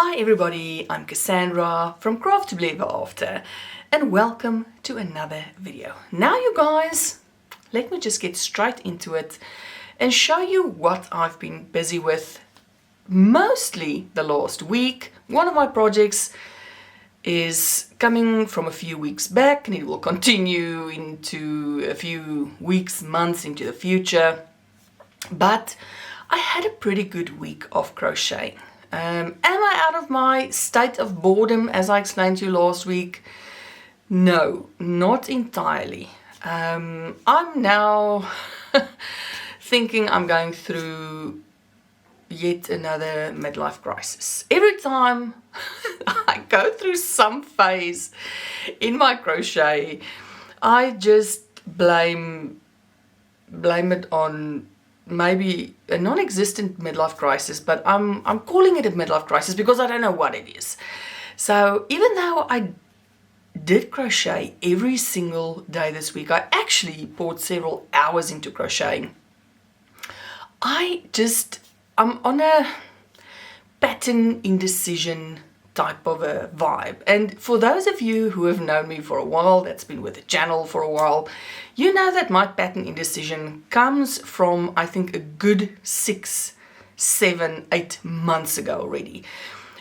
Hi everybody, I'm Cassandra from Craftibly Ever After and welcome to another video. Now you guys, let me just get straight into it and show you what I've been busy with mostly the last week. One of my projects is coming from a few weeks back and it will continue into a few weeks, months into the future. But I had a pretty good week of crocheting. Am I out of my state of boredom as I explained to you last week? No, not entirely. I'm now thinking I'm going through yet another midlife crisis. Every time I go through some phase in my crochet, I just blame it on maybe a non-existent midlife crisis, but I'm calling it a midlife crisis because I don't know what it is. So even though I did crochet every single day this week, I actually poured several hours into crocheting. I'm on a pattern indecision type of a vibe. And for those of you who have known me for a while, that's been with the channel for a while, you know that my pattern indecision comes from, I think, a good 6, 7, 8 months ago already,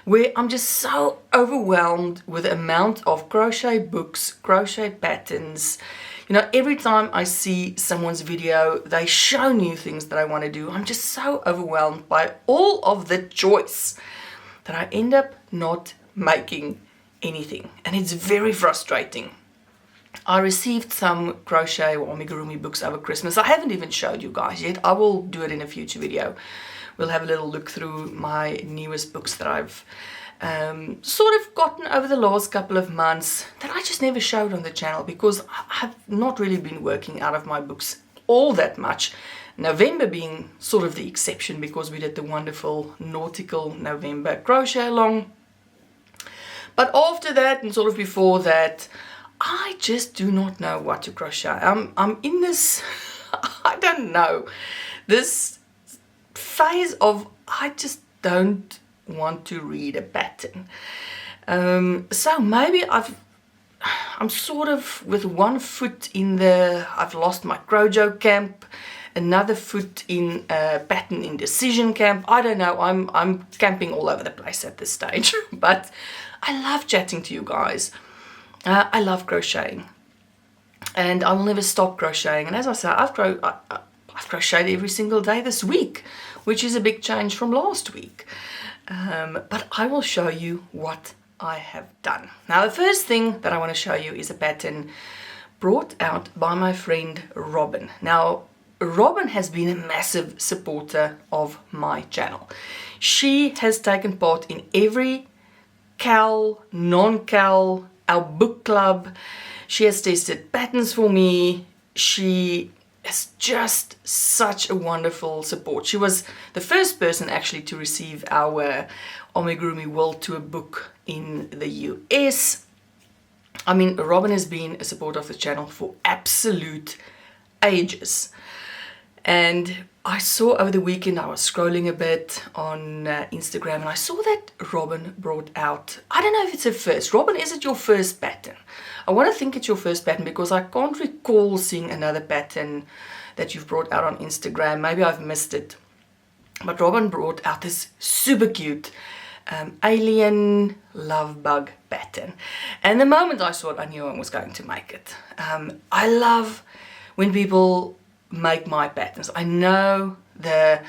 where I'm just so overwhelmed with the amount of crochet books, crochet patterns. You know, every time I see someone's video, they show new things that I want to do. I'm just so overwhelmed by all of the choice that I end up not making anything, and it's very frustrating. I received some crochet or amigurumi books over Christmas. I haven't even showed you guys yet. I will do it in a future video. We'll have a little look through my newest books that I've sort of gotten over the last couple of months that I just never showed on the channel because I've not really been working out of my books all that much. November being sort of the exception because we did the wonderful nautical November crochet along. But after that and sort of before that, I just do not know what to crochet. I'm in this, I don't know, this phase of I just don't want to read a pattern. So maybe I'm sort of with one foot in the I've lost my Crochet camp, another foot in pattern indecision camp. I don't know, I'm camping all over the place at this stage. But I love chatting to you guys. I love crocheting and I will never stop crocheting. And as I say, I've crocheted every single day this week, which is a big change from last week. But I will show you what I have done. Now the first thing that I want to show you is a pattern brought out by my friend Robin. Now Robin has been a massive supporter of my channel. She has taken part in every cal, non-cal, our book club. She has tested patterns for me. She is just such a wonderful support. She was the first person actually to receive our Amigurumi World Tour book in the US. I mean, Robin has been a supporter of the channel for absolute ages. And I saw over the weekend, I was scrolling a bit on Instagram and I saw that Robin brought out, I don't know if it's her first. Robin, is it your first pattern? I want to think it's your first pattern because I can't recall seeing another pattern that you've brought out on Instagram. Maybe I've missed it. But Robin brought out this super cute alien love bug pattern. And the moment I saw it, I knew I was going to make it. I love when people make my patterns. I know the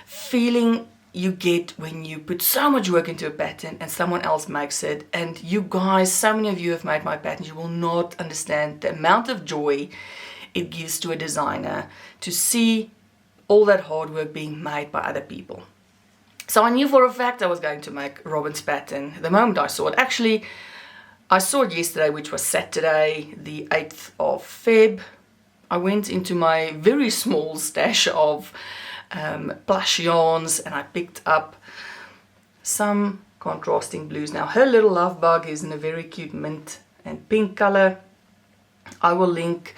feeling you get when you put so much work into a pattern and someone else makes it. And you guys, so many of you have made my patterns, you will not understand the amount of joy it gives to a designer to see all that hard work being made by other people. So I knew for a fact I was going to make Robin's pattern the moment I saw it. Actually, I saw it yesterday, which was Saturday, the 8th of Feb. I went into my very small stash of plush yarns and I picked up some contrasting blues. Now her little love bug is in a very cute mint and pink color. I will link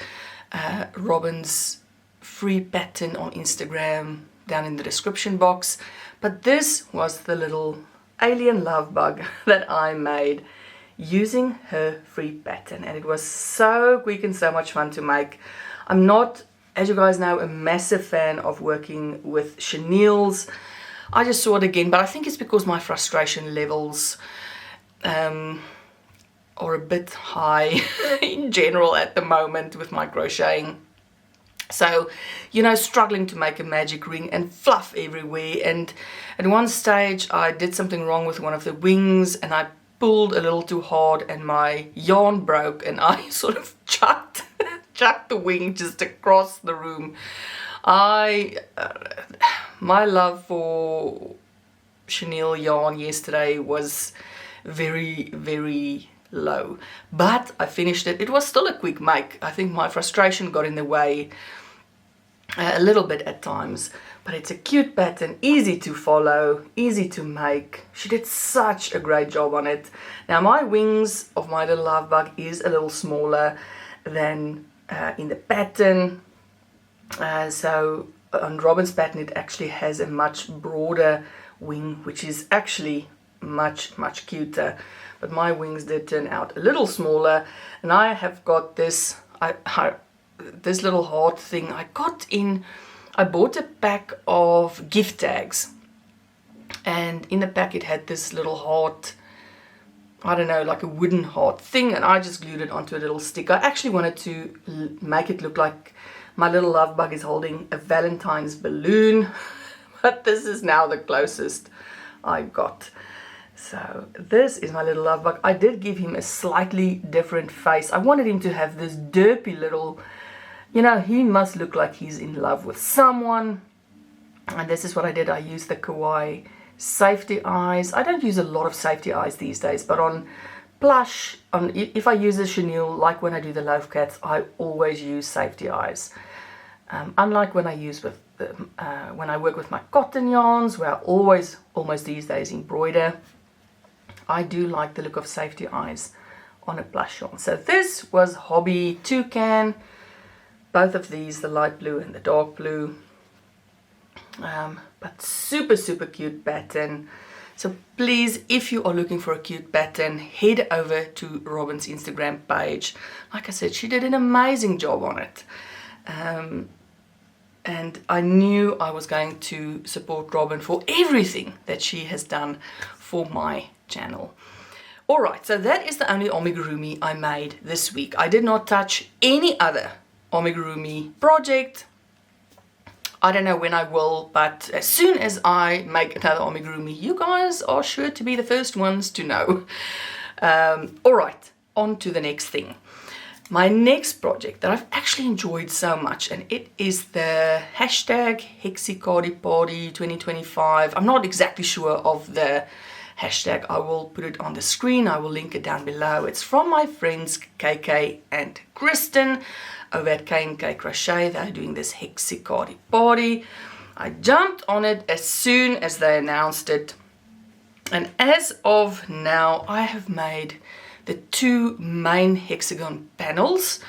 Robin's free pattern on Instagram down in the description box. But this was the little alien love bug that I made using her free pattern, and it was so quick and so much fun to make. I'm not, as you guys know, a massive fan of working with chenilles. I just saw it again, but I think it's because my frustration levels are a bit high in general at the moment with my crocheting. So, you know, struggling to make a magic ring and fluff everywhere. And at one stage I did something wrong with one of the wings and I pulled a little too hard and my yarn broke and I sort of chucked the wing just across the room. My love for chenille yarn yesterday was very, very low, but I finished it. It was still a quick make. I think my frustration got in the way a little bit at times, but it's a cute pattern, easy to follow, easy to make. She did such a great job on it. Now my wings of my little love bug is a little smaller than in the pattern, so on Robin's pattern it actually has a much broader wing, which is actually much cuter, but my wings did turn out a little smaller. And I have got this this little heart thing I bought a pack of gift tags, and in the pack it had this little heart, I don't know, like a wooden heart thing, and I just glued it onto a little stick. I actually wanted to make it look like my little love bug is holding a Valentine's balloon, but this is now the closest I got. So this is my little love bug. I did give him a slightly different face. I wanted him to have this derpy little, you know, he must look like he's in love with someone. And this is what I did. I used the Kawaii safety eyes. I don't use a lot of safety eyes these days, but on plush, if I use a chenille, like when I do the loaf cats, I always use safety eyes. Unlike when when I work with my cotton yarns, where I always, almost these days, embroider, I do like the look of safety eyes on a plush yarn. So this was Hobby Toucan. Both of these, the light blue and the dark blue. But super cute pattern. So please, if you are looking for a cute pattern, head over to Robin's Instagram page. Like I said, she did an amazing job on it. And I knew I was going to support Robin for everything that she has done for my channel. Alright, so that is the only amigurumi I made this week. I did not touch any other amigurumi project. I don't know when I will, but as soon as I make another amigurumi, you guys are sure to be the first ones to know. Alright, on to the next thing. My next project that I've actually enjoyed so much, and it is the hashtag hexi cardi 2025. I'm not exactly sure of the hashtag. I will put it on the screen. I will link it down below. It's from my friends KK and Kristen over at K&K Crochet. They're doing this hexi cardi party. I jumped on it as soon as they announced it, and as of now I have made the two main hexagon panels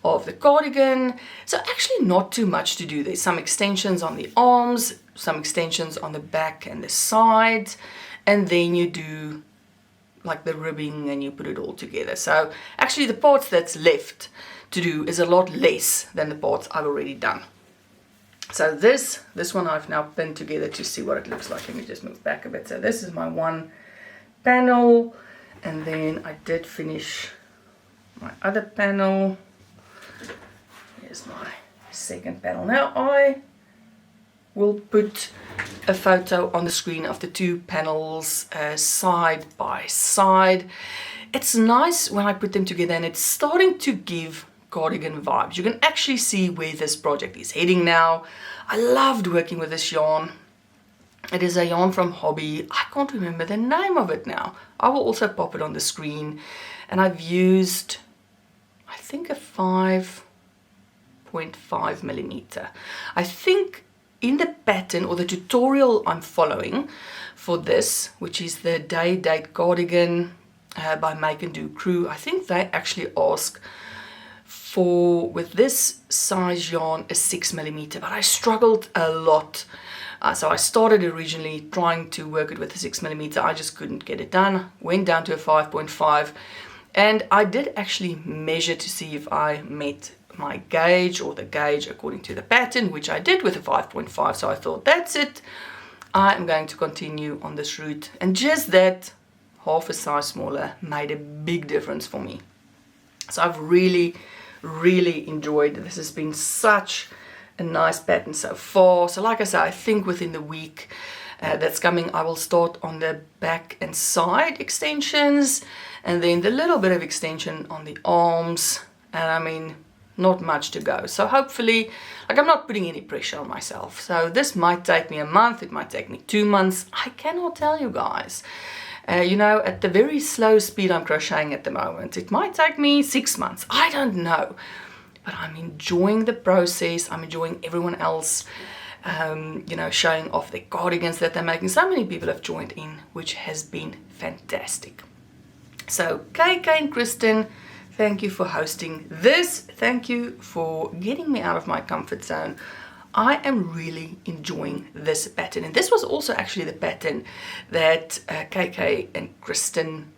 of the cardigan. So actually not too much to do. There's some extensions on the arms, some extensions on the back and the sides, and then you do like the ribbing and you put it all together. So actually the parts that's left to do is a lot less than the parts I've already done. So this one I've now pinned together to see what it looks like. Let me just move back a bit. So this is my one panel, and then I did finish my other panel. Here's my second panel. Now I will put a photo on the screen of the two panels side by side. It's nice when I put them together, and it's starting to give cardigan vibes. You can actually see where this project is heading now. I loved working with this yarn. It is a yarn from Hobby. I can't remember the name of it now. I will also pop it on the screen. And I've used, I think, a 5.5 millimeter. I think in the pattern or the tutorial I'm following for this, which is the Day Date Cardigan by Make and Do Crew, I think they actually ask for, with this size yarn, a 6 millimeter, but I struggled a lot. So I started originally trying to work it with a 6mm. I just couldn't get it done. Went down to a 5.5, and I did actually measure to see if I met my gauge, or the gauge according to the pattern, which I did with a 5.5. So I thought, that's it, I am going to continue on this route. And just that half a size smaller made a big difference for me. So I've really enjoyed this. Has been such a nice pattern so far. So like I said, I think within the week that's coming, I will start on the back and side extensions, and then the little bit of extension on the arms, and I mean, not much to go. So hopefully, like, I'm not putting any pressure on myself. So this might take me a month, it might take me 2 months. I cannot tell you guys. You know, at the very slow speed I'm crocheting at the moment, it might take me 6 months. I don't know. But I'm enjoying the process. I'm enjoying everyone else, you know, showing off their cardigans that they're making. So many people have joined in, which has been fantastic. So KK and Kristen, thank you for hosting this. Thank you for getting me out of my comfort zone. I am really enjoying this pattern. And this was also actually the pattern that KK and Kristen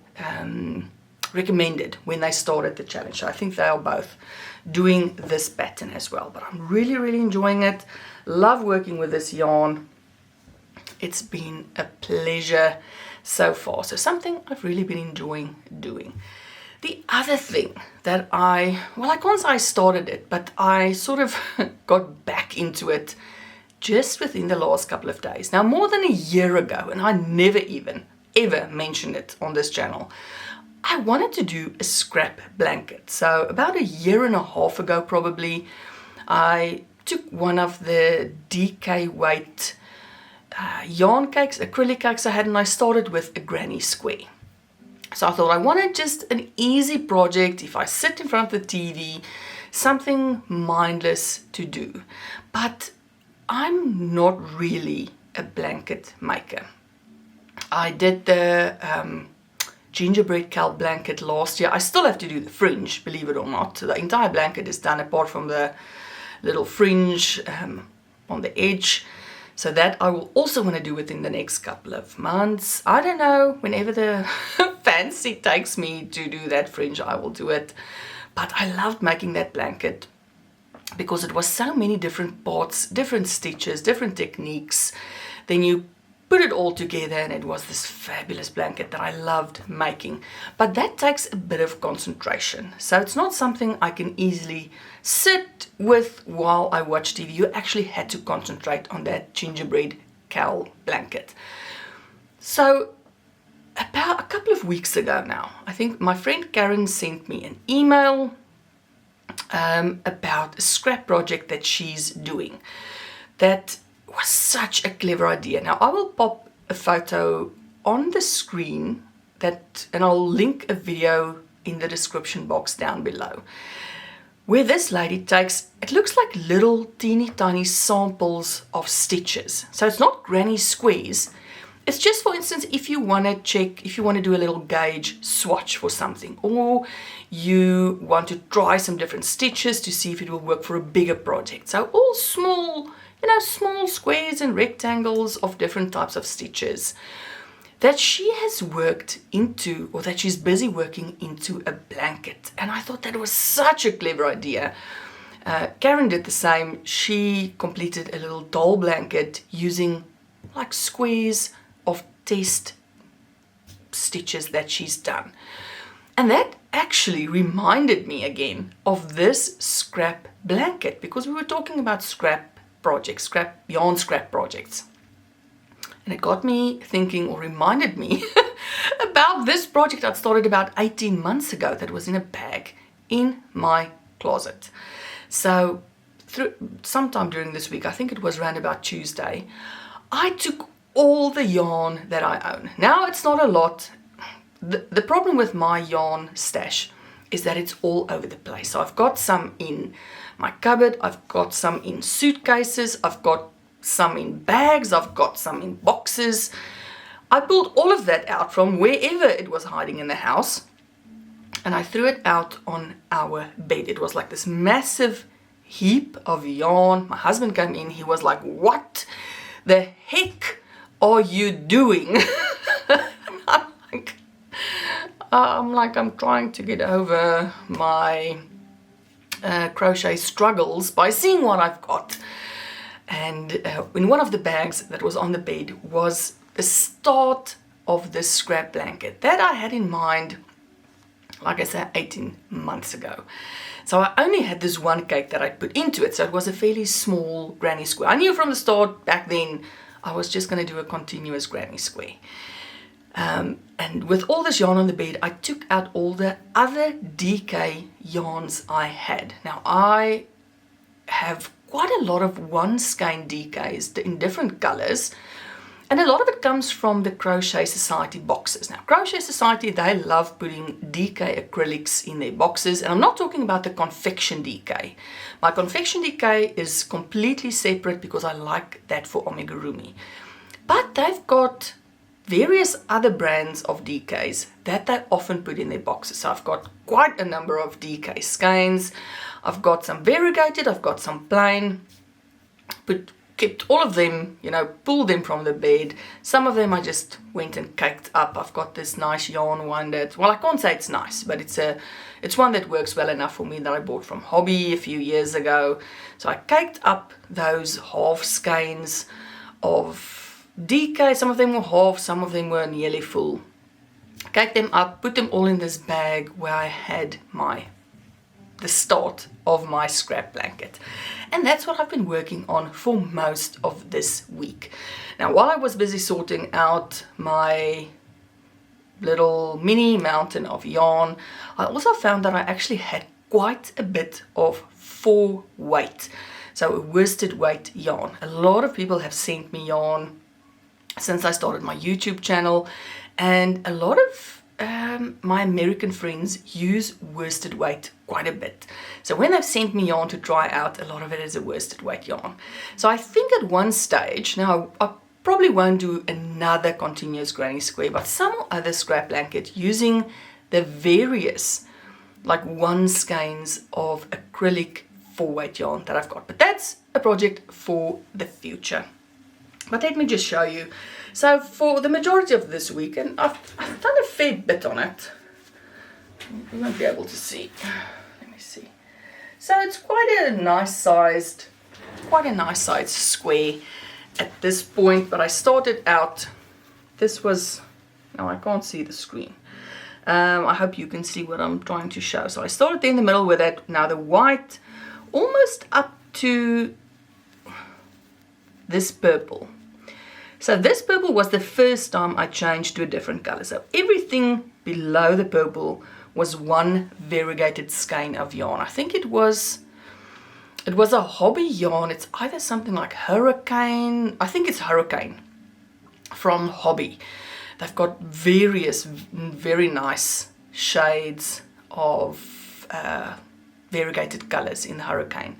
recommended when they started the challenge. So I think they are both doing this pattern as well. But I'm really enjoying it. Love working with this yarn. It's been a pleasure so far. So something I've really been enjoying doing. The other thing that I can't say I started it, but I sort of got back into it just within the last couple of days. Now, more than a year ago, and I never even ever mentioned it on this channel, I wanted to do a scrap blanket. So about a year and a half ago, probably, I took one of the DK weight yarn cakes, acrylic cakes I had, and I started with a granny square. So I thought I wanted just an easy project, if I sit in front of the TV, something mindless to do. But I'm not really a blanket maker. I did the gingerbread cowl blanket last year. I still have to do the fringe, believe it or not. The entire blanket is done apart from the little fringe on the edge. So that I will also want to do within the next couple of months. I don't know, whenever the fancy takes me to do that fringe, I will do it. But I loved making that blanket because it was so many different parts, different stitches, different techniques. Then you put it all together and it was this fabulous blanket that I loved making. But that takes a bit of concentration. So it's not something I can easily sit with while I watch TV. You actually had to concentrate on that gingerbread cowl blanket. So about a couple of weeks ago now, I think my friend Karen sent me an email about a scrap project that she's doing. That was such a clever idea. Now I will pop a photo on the screen and I'll link a video in the description box down below, where this lady takes, it looks like little teeny tiny samples of stitches. So it's not granny squares. It's just, for instance, if you want to check, if you want to do a little gauge swatch for something, or you want to try some different stitches to see if it will work for a bigger project. So all small, you know, small squares and rectangles of different types of stitches that she has worked into, or that she's busy working into a blanket. And I thought that was such a clever idea. Karen did the same. She completed a little doll blanket using like squares of test stitches that she's done. And that actually reminded me again of this scrap blanket, because we were talking about scrap projects, yarn scrap projects. And it got me thinking, or reminded me about this project I'd started about 18 months ago that was in a bag in my closet. So sometime during this week, I think it was around about Tuesday, I took all the yarn that I own. Now it's not a lot. The problem with my yarn stash is that it's all over the place. So I've got some in my cupboard, I've got some in suitcases, I've got some in bags, I've got some in boxes. I pulled all of that out from wherever it was hiding in the house, and I threw it out on our bed. It was like this massive heap of yarn. My husband came in, he was like, "What? the heck are you doing? I'm trying to get over my crochet struggles by seeing what I've got. And in one of the bags that was on the bed was the start of this scrap blanket that I had in mind, like I said, 18 months ago. So I only had this one cake that I put into it, so it was a fairly small granny square. I knew from the start back then I was just going to do a continuous granny square. And with all this yarn on the bed, I took out all the other DK yarns I had. Now I have quite a lot of one skein DKs in different colors, and a lot of it comes from the Crochet Society boxes. Now Crochet Society, they love putting DK acrylics in their boxes, and I'm not talking about the confection DK. My confection DK is completely separate because I like that for Amigurumi. But they've got various other brands of DKs that they often put in their boxes. So I've got quite a number of DK skeins. I've got some variegated, I've got some plain, but kept all of them, you know, pulled them from the bed. Some of them I just went and caked up. I've got this nice yarn one that, well, I can't say it's nice, but it's one that works well enough for me that I bought from Hobby a few years ago. So I caked up those half skeins of DK. Some of them were half, some of them were nearly full. Caked them up, put them all in this bag where I had the start of my scrap blanket. And that's what I've been working on for most of this week. Now, while I was busy sorting out my little mini mountain of yarn, I also found that I actually had quite a bit of 4-weight. So a worsted weight yarn. A lot of people have sent me yarn since I started my YouTube channel, and a lot of my American friends use worsted weight quite a bit. So when they've sent me yarn to try out, a lot of it is a worsted weight yarn. So I think at one stage, now I probably won't do another continuous granny square, but some other scrap blanket using the various like one skeins of acrylic 4-weight yarn that I've got. But that's a project for the future. But let me just show you. So for the majority of this week, and I've done a fair bit on it. You won't be able to see. Let me see. So it's quite a nice sized square at this point. But I started out, this was, now I can't see the screen. I hope you can see what I'm trying to show. So I started in the middle with that. Now the white, almost up to this purple. So this purple was the first time I changed to a different color. So everything below the purple was one variegated skein of yarn. I think it was a Hobby yarn. It's either something like Hurricane. I think it's Hurricane from Hobby. They've got various very nice shades of variegated colors in the Hurricane.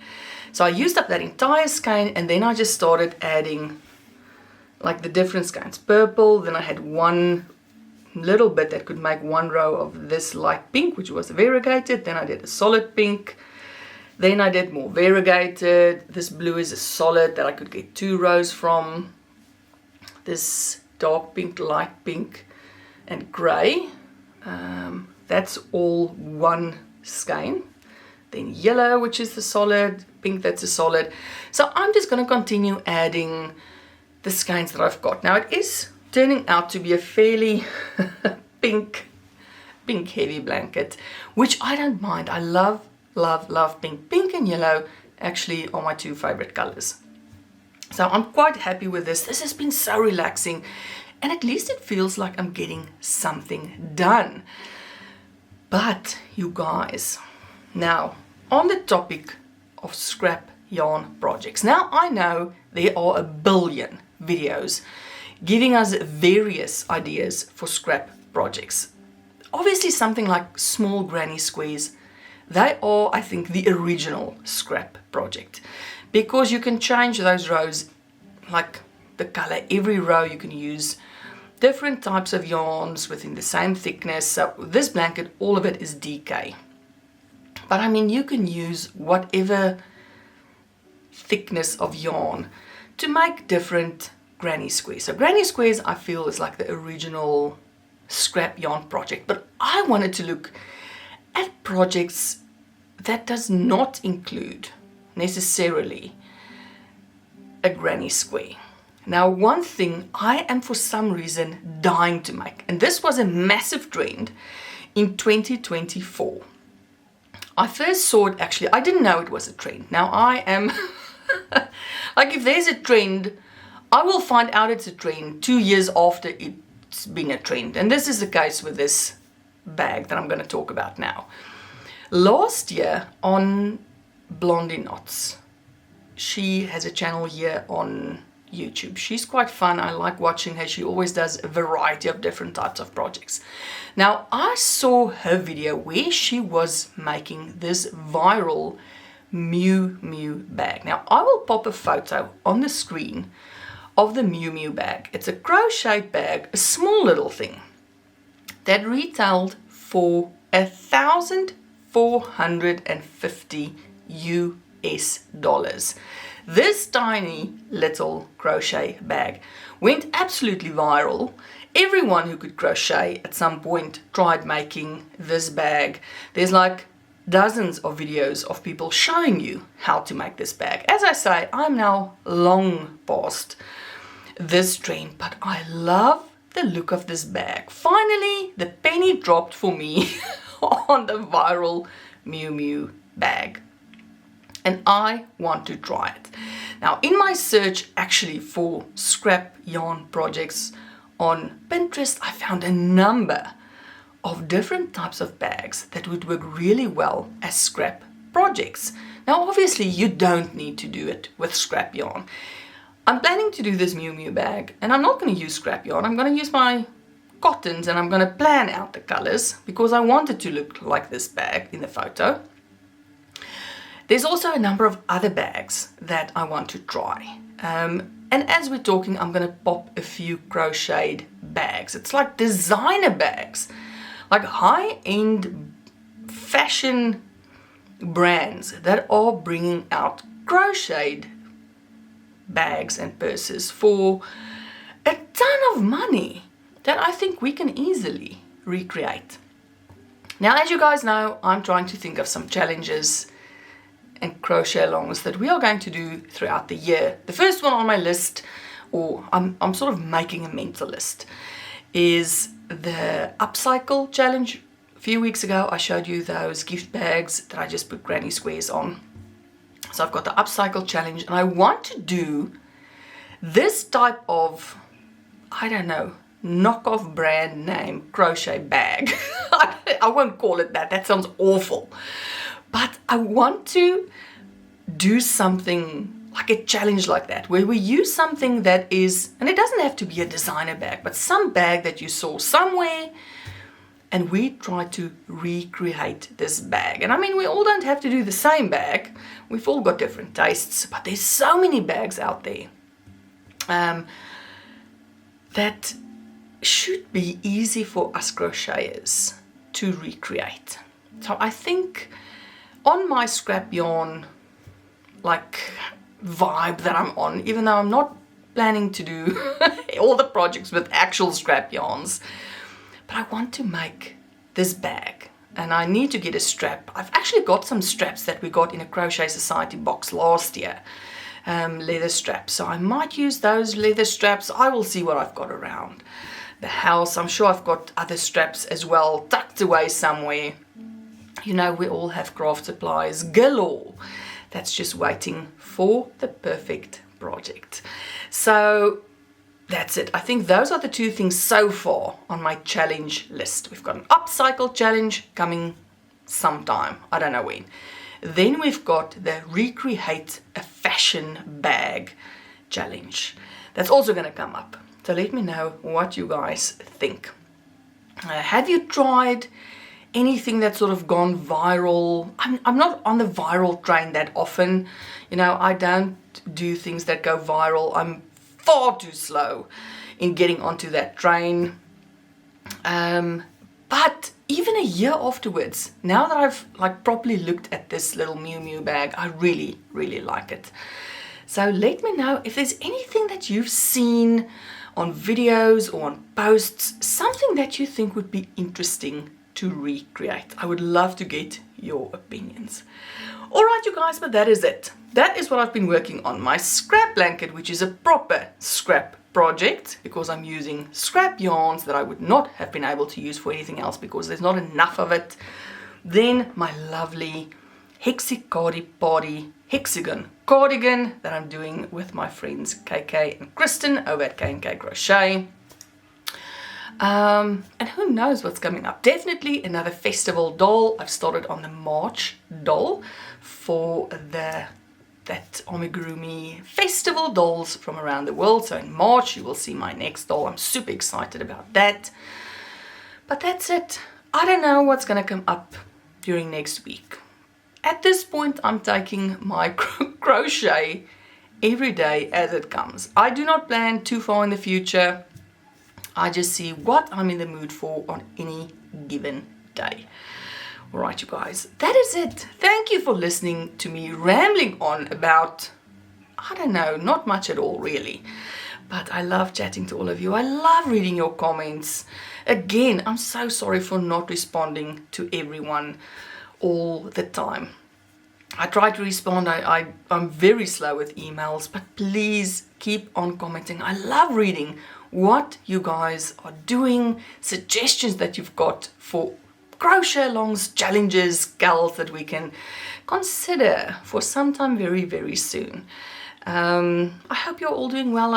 So I used up that entire skein, and then I just started adding like the different skeins. Purple, then I had one little bit that could make one row of this light pink, which was variegated. Then I did a solid pink. Then I did more variegated. This blue is a solid that I could get 2 rows from. This dark pink, light pink, and grey. That's all one skein. Then yellow, which is the solid, pink, that's a solid. So I'm just going to continue adding the skeins that I've got. Now it is turning out to be a fairly pink heavy blanket, which I don't mind. I love pink. Pink and yellow actually are my 2 favorite colors. So I'm quite happy with this. This has been so relaxing, and at least it feels like I'm getting something done. But you guys, now on the topic of scrap yarn projects. Now I know there are a billion videos giving us various ideas for scrap projects. Obviously something like small granny squares, they are, I think, the original scrap project, because you can change those rows, like the color. Every row you can use different types of yarns within the same thickness. So this blanket, all of it is DK. But I mean, you can use whatever thickness of yarn to make different granny squares. So granny squares I feel is like the original scrap yarn project, but I wanted to look at projects that does not include necessarily a granny square. Now, one thing I am for some reason dying to make, and this was a massive trend in 2024. I first saw it, actually, I didn't know it was a trend. Now I am, like if there's a trend, I will find out it's a trend 2 years after it's been a trend. And this is the case with this bag that I'm going to talk about now. Last year on Blondie Knots, she has a channel here on YouTube. She's quite fun. I like watching her. She always does a variety of different types of projects. Now, I saw her video where she was making this viral Miu Miu bag. Now, I will pop a photo on the screen of the Miu Miu bag. It's a crochet bag, a small little thing that retailed for $1,450 US. This tiny little crochet bag went absolutely viral. Everyone who could crochet at some point tried making this bag. There's like dozens of videos of people showing you how to make this bag. As I say, I'm now long past this trend, but I love the look of this bag. Finally, the penny dropped for me on the viral Miu Miu bag. And I want to try it. Now, in my search actually for scrap yarn projects on Pinterest, I found a number of different types of bags that would work really well as scrap projects. Now, obviously, you don't need to do it with scrap yarn. I'm planning to do this Miu Miu bag, and I'm not going to use scrap yarn. I'm going to use my cottons, and I'm going to plan out the colors because I want it to look like this bag in the photo. There's also a number of other bags that I want to try. And as we're talking, I'm going to pop a few crocheted bags. It's like designer bags, like high-end fashion brands that are bringing out crocheted bags and purses for a ton of money that I think we can easily recreate. Now, as you guys know, I'm trying to think of some challenges and crochet alongs that we are going to do throughout the year. The first one on my list, or I'm sort of making a mental list, is the upcycle challenge. A few weeks ago I showed you those gift bags that I just put granny squares on. So I've got the upcycle challenge, and I want to do this type of, I don't know, knockoff brand name crochet bag. I won't call it that, that sounds awful. But I want to do something like a challenge like that, where we use something that is, and it doesn't have to be a designer bag, but some bag that you saw somewhere, and we try to recreate this bag. And I mean, we all don't have to do the same bag. We've all got different tastes, but there's so many bags out there that should be easy for us crocheters to recreate. So I think on my scrap yarn like vibe that I'm on, even though I'm not planning to do all the projects with actual scrap yarns, but I want to make this bag, and I need to get a strap. I've actually got some straps that we got in a Crochet Society box last year, leather straps, so I might use those leather straps. I will see what I've got around the house. I'm sure I've got other straps as well tucked away somewhere. You know, we all have craft supplies galore that's just waiting for the perfect project. So that's it. I think those are the two things so far on my challenge list. We've got an upcycle challenge coming sometime, I don't know when. Then we've got the recreate a fashion bag challenge. That's also going to come up. So let me know what you guys think. Have you tried anything that's sort of gone viral? I'm not on the viral train that often. You know, I don't do things that go viral. I'm far too slow in getting onto that train. But even a year afterwards, now that I've like properly looked at this little Miu Miu bag, I really, really like it. So let me know if there's anything that you've seen on videos or on posts, something that you think would be interesting to recreate. I would love to get your opinions. All right, you guys, but that is it. That is what I've been working on. My scrap blanket, which is a proper scrap project, because I'm using scrap yarns that I would not have been able to use for anything else because there's not enough of it. Then my lovely hexi cardi party hexagon cardigan that I'm doing with my friends KK and Kristen over at K&K Crochet. And who knows what's coming up. Definitely another festival doll. I've started on the March doll for that Amigurumi festival dolls from around the world. So in March you will see my next doll. I'm super excited about that. But that's it. I don't know what's gonna come up during next week. At this point I'm taking my crochet every day as it comes. I do not plan too far in the future. I just see what I'm in the mood for on any given day. All right, you guys, that is it. Thank you for listening to me rambling on about, I don't know, not much at all really. But I love chatting to all of you. I love reading your comments. Again, I'm so sorry for not responding to everyone all the time. I try to respond. I'm very slow with emails, but please keep on commenting. I love reading what you guys are doing, suggestions that you've got for crochet alongs, challenges, gals that we can consider for sometime very, very soon. I hope you're all doing well.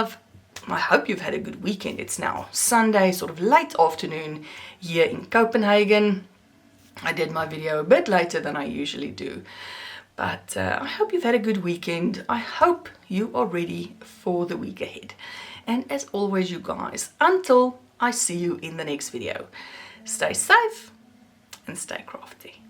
I hope you've had a good weekend. It's now Sunday, sort of late afternoon here in Copenhagen. I did my video a bit later than I usually do. But I hope you've had a good weekend. I hope you are ready for the week ahead. And as always, you guys, until I see you in the next video, stay safe and stay crafty.